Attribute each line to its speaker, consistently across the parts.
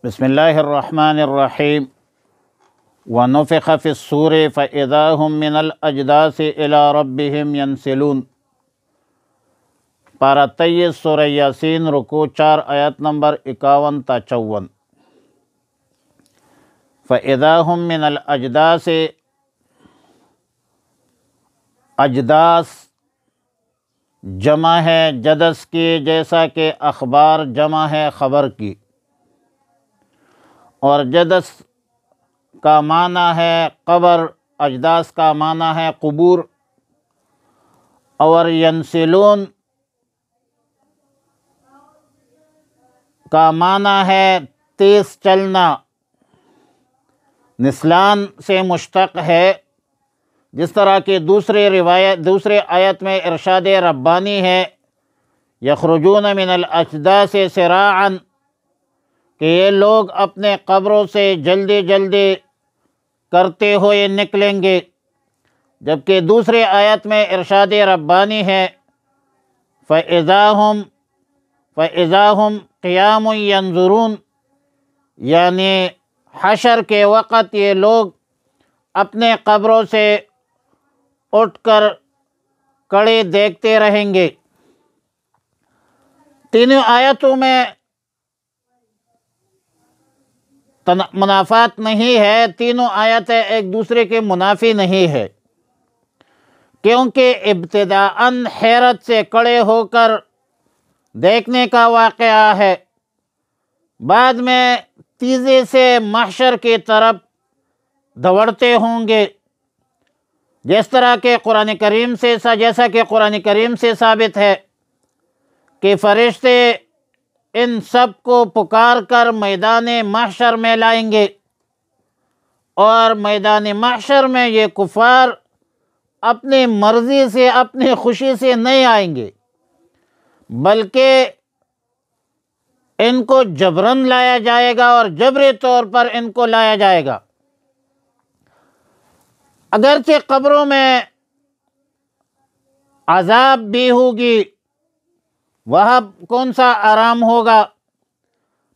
Speaker 1: بسم اللہ الرحمن الرحیم ونفخ فی الصور فاذا هم من الاجداث الى ربهم ینسلون۔ پارہ 23 سورہ یاسین، رکوع 4، آیت نمبر 51 تا 54۔ فاذا هم من الاجداث، اجداث جمع ہے جدث کی، جیسا کہ اخبار جمع ہے خبر کی، اور جدث کا معنی ہے قبر، اجداث کا معنی ہے قبور، اور ینسلون کا معنی ہے تیز چلنا۔ نسلان سے مشتق ہے، جس طرح کہ دوسرے آیت میں ارشاد ربانی ہے یخرجون من الاجداث سراعا، کہ یہ لوگ اپنے قبروں سے جلدی جلدی کرتے ہوئے نکلیں گے، جبکہ دوسرے آیت میں ارشاد ربانی ہے فَإِذَا هُمْ قِيَامٌ يَنظُرُونَ، یعنی حشر کے وقت یہ لوگ اپنے قبروں سے اٹھ کر کھڑے دیکھتے رہیں گے۔ تینوں آیتوں میں منافات نہیں ہے، تینوں آیتیں ایک دوسرے کے منافی نہیں ہے، کیونکہ ابتداءً حیرت سے کھڑے ہو کر دیکھنے کا واقعہ ہے، بعد میں تیزی سے محشر کی طرف دوڑتے ہوں گے، جیسا کہ قرآن کریم سے ثابت ہے کہ فرشتے ان سب کو پکار کر میدان محشر میں لائیں گے، اور میدان محشر میں یہ کفار اپنی مرضی سے، اپنی خوشی سے نہیں آئیں گے، بلکہ ان کو جبراً لایا جائے گا، اور جبری طور پر ان کو لایا جائے گا۔ اگرچہ قبروں میں عذاب بھی ہوگی، وہاں کون سا آرام ہوگا،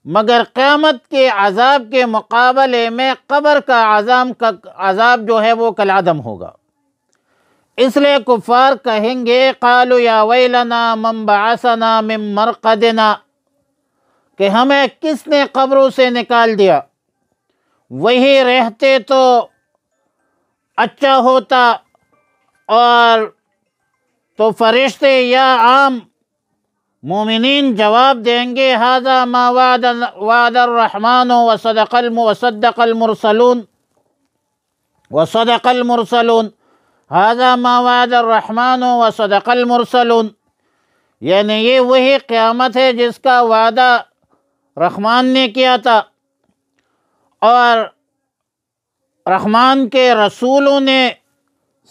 Speaker 1: مگر قیامت کے عذاب کے مقابلے میں قبر کا عذاب جو ہے وہ کالعدم ہوگا۔ اس لیے کفار کہیں گے قالوا یا ویلنا من بعثنا من مرقدنا، کہ ہمیں کس نے قبروں سے نکال دیا، وہی رہتے تو اچھا ہوتا۔ اور تو فرشتے یا عام مومنین جواب دیں گے ھذا ما وعد الرحمن وصدق المرسلون، ھذا ما وعد الرحمن وصدق المرسلون، یعنی یہ وہی قیامت ہے جس کا وعدہ رحمان نے کیا تھا، اور رحمان کے رسولوں نے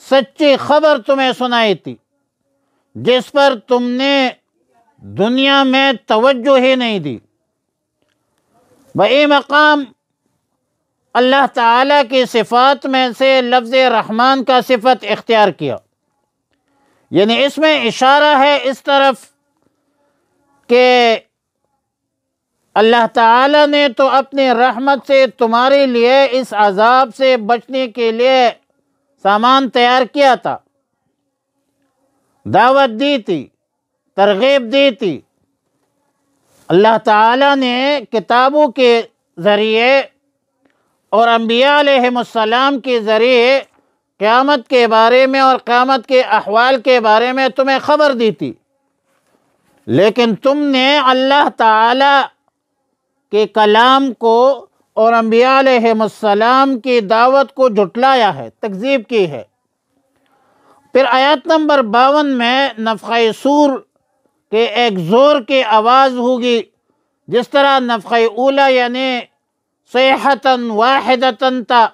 Speaker 1: سچی خبر تمہیں سنائی تھی، جس پر تم نے دنیا میں توجہ ہی نہیں دی۔ بئی مقام اللہ تعالیٰ کی صفات میں سے لفظ رحمان کا صفت اختیار کیا، یعنی اس میں اشارہ ہے اس طرف کہ اللہ تعالیٰ نے تو اپنی رحمت سے تمہارے لیے اس عذاب سے بچنے کے لیے سامان تیار کیا تھا، دعوت دی تھی، ترغیب دی تھی۔ اللہ تعالیٰ نے کتابوں کے ذریعے اور انبیاء علیہم السلام کے ذریعے قیامت کے بارے میں اور قیامت کے احوال کے بارے میں تمہیں خبر دی تھی، لیکن تم نے اللہ تعالیٰ کے کلام کو اور انبیاء علیہم السلام کی دعوت کو جھٹلایا ہے، تکذیب کی ہے۔ پھر آیت نمبر 52 میں نفخہ صور کہ ایک زور کی آواز ہوگی، جس طرح نفخہ اولا یعنی صیحۃ واحدۃ تا،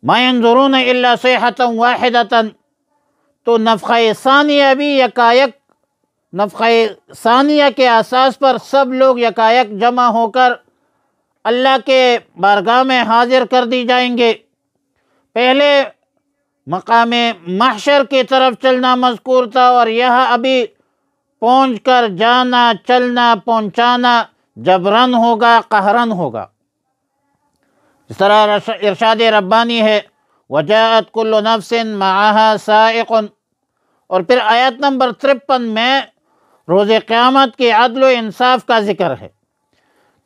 Speaker 1: ما ینظرون الا صیحۃ واحدۃ، تو نفخہ ثانیہ بھی یکایک، نفخہ ثانیہ کے اساس پر سب لوگ یکایک جمع ہو کر اللہ کے بارگاہ میں حاضر کر دی جائیں گے۔ پہلے مقام محشر کی طرف چلنا مذکور تھا، اور یہاں ابھی پہنچ کر جانا، چلنا، پہنچانا، جبرن ہوگا، قہرن ہوگا۔ اس طرح ارشاد ربانی ہے وجاءت کل نفس معها سائق، اور پھر آیت نمبر 53 میں روز قیامت کے عدل و انصاف کا ذکر ہے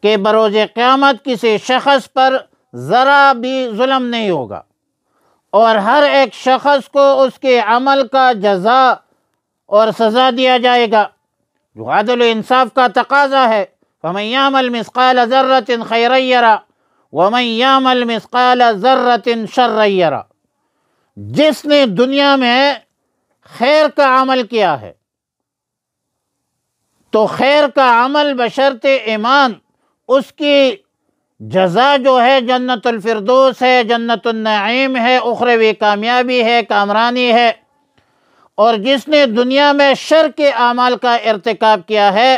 Speaker 1: کہ بروز قیامت کسی شخص پر ذرا بھی ظلم نہیں ہوگا، اور ہر ایک شخص کو اس کے عمل کا جزا اور سزا دیا جائے گا، جو عدل و انصاف کا تقاضا ہے۔ فَمَن يَعْمَلْ مِثْقَالَ ذَرَّةٍ خَيْرًا يَرَهُ وَمَن يَعْمَلْ مِثْقَالَ ذَرَّةٍ شَرًّا يَرَهُ۔ جس نے دنیا میں خیر کا عمل کیا ہے تو خیر کا عمل بشرط ایمان اس کی جزا جو ہے جنت الفردوس ہے، جنت النعیم ہے، اخروی کامیابی ہے، کامرانی ہے۔ اور جس نے دنیا میں شر کے اعمال کا ارتکاب کیا ہے،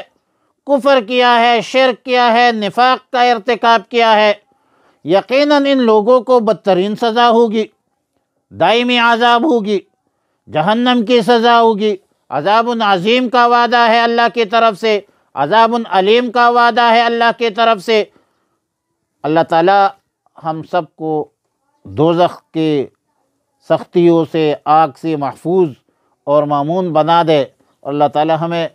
Speaker 1: کفر کیا ہے، شرک کیا ہے، نفاق کا ارتکاب کیا ہے، یقیناً ان لوگوں کو بدترین سزا ہوگی، دائمی عذاب ہوگی، جہنم کی سزا ہوگی، عذاب عظیم کا وعدہ ہے اللہ کی طرف سے، عذاب علیم کا وعدہ ہے اللہ کی طرف سے۔ اللہ تعالی ہم سب کو دوزخ کے سختیوں سے، آگ سے محفوظ اور مامون بنا دے، اور اللہ تعالی ہمیں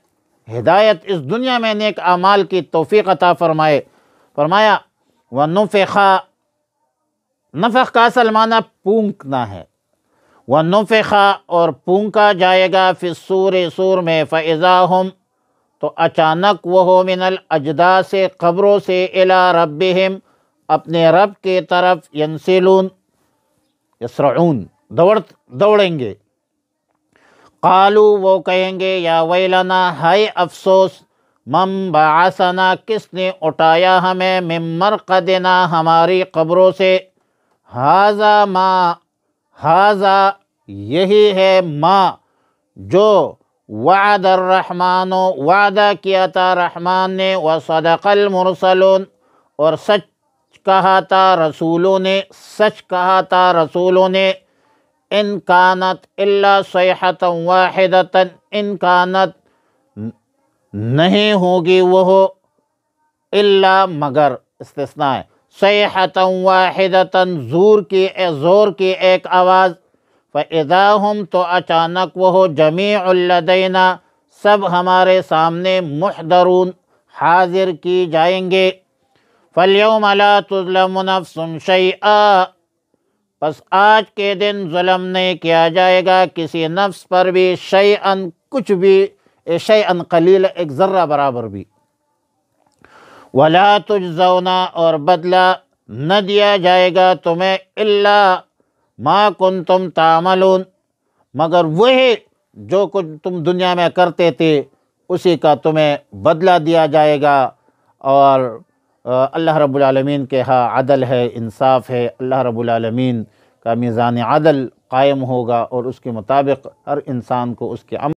Speaker 1: ہدایت اس دنیا میں نیک اعمال کی توفیق عطا فرمائے۔ فرمایا وَنُفِخَ، نفخ کا اصل معنی پونکنا ہے، وَنُفِخَ، اور پونکا جائے گا، فی الصور، سور میں، فَإِذَا هُمْ، تو اچانک وہ من الاجداث، قبروں سے، الی ربہم، اپنے رب کی طرف، ینسلون، یسرعون، دوڑیں گے۔ قالو، وہ کہیں گے، یا ویلنا، ہائے افسوس، من بعثنا، کس نے اٹھایا ہمیں، من مرقدنا، ہماری قبروں سے، ھذا ما، ھذا، یہی ہے، ما، جو وعد الرحمن، وعدہ کیا تھا رحمان نے، وصدق المرسلون، اور سچ کہا تھا رسولوں نے، سچ کہا تھا رسولوں نے، ان کانت الا صیحۃ واحدۃ، ان کانت، نہیں ہوگی وہ، الا، مگر، استثناء ہے، صیحۃ واحدۃ، زور کی ایک آواز، فَإِذَا هُمْ، تو اچانک وہ، جمیع لدینا، سب ہمارے سامنے، محضرون، حاضر کی جائیں گے۔ فَالْيَوْمَ لَا تُظْلَمُ نَفْسٌ شَيْئًا، پس آج کے دن ظلم نہیں کیا جائے گا کسی نفس پر بھی، شیئاً، کچھ بھی، شیئاً قلیل، ایک ذرہ برابر بھی۔ وَلَا تُجْزَوْنَ، اور بدلہ نہ دیا جائے گا تمہیں، الا ما کنتم تعملون، مگر وہی جو کچھ تم دنیا میں کرتے تھے اسی کا تمہیں بدلہ دیا جائے گا۔ اور اللہ رب العالمین کے ہاں عدل ہے، انصاف ہے، اللہ رب العالمین کا میزان عدل قائم ہوگا، اور اس کے مطابق ہر انسان کو اس کے عمل